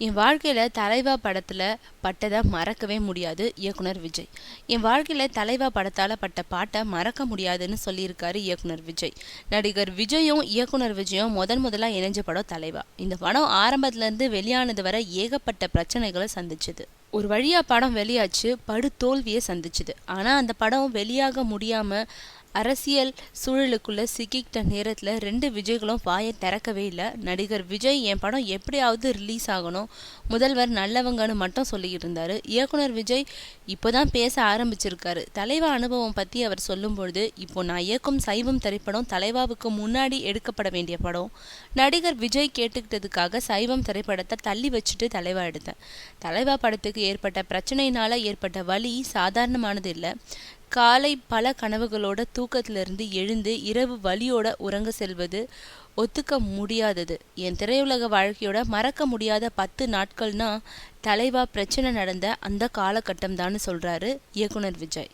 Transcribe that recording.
என் வாழ்க்கையில் தலைவா படத்தில் பட்டதை மறக்கவே முடியாது இயக்குனர் விஜய். என் வாழ்க்கையில் தலைவா படத்தால் பட்ட பாட்டை மறக்க முடியாதுன்னு சொல்லியிருக்காரு இயக்குனர் விஜய். நடிகர் விஜயும் இயக்குனர் விஜயும் முதலாக இணைஞ்ச படம் தலைவா. இந்த படம் ஆரம்பத்துலேருந்து வெளியானது வரை ஏகப்பட்ட பிரச்சனைகளை சந்திச்சுது. ஒரு வழியாக படம் வெளியாச்சு, படு தோல்வியை சந்திச்சுது. ஆனால் அந்த படம் வெளியாக முடியாமல் அரசியல் சூழலுக்குள்ள சிக்கிக்கிட்ட நேரத்தில் ரெண்டு விஜய்களும் வாயை திறக்கவே இல்லை. நடிகர் விஜய் என் படம் எப்படியாவது ரிலீஸ் ஆகணும், முதல்வர் நல்லவங்கன்னு மட்டும் சொல்லிக்கிட்டு இருந்தாரு. இயக்குனர் விஜய் இப்போதான் பேச ஆரம்பிச்சிருக்காரு. தலைவா அனுபவம் பற்றி அவர் சொல்லும்பொழுது, இப்போ நான் இயக்கும் சைவம் திரைப்படம் தலைவாவுக்கு முன்னாடி எடுக்கப்பட வேண்டிய படம். நடிகர் விஜய் கேட்டுக்கிட்டதுக்காக சைவம் திரைப்படத்தை தள்ளி வச்சுட்டு தலைவா எடுத்தேன். தலைவா படத்துக்கு ஏற்பட்ட பிரச்சனையினால ஏற்பட்ட வலி சாதாரணமானது இல்லை. காலை பல கனவுகளோட தூக்கத்திலிருந்து எழுந்து இரவு வலியோட உறங்க செல்வது ஒத்துக்க முடியாதது. என் திரையுலக வாழ்க்கையோட மறக்க முடியாத 10 நாட்கள்னா தலைவா பிரச்சனை நடந்த அந்த காலகட்டம் தான் சொல்றாரு இயக்குனர் விஜய்.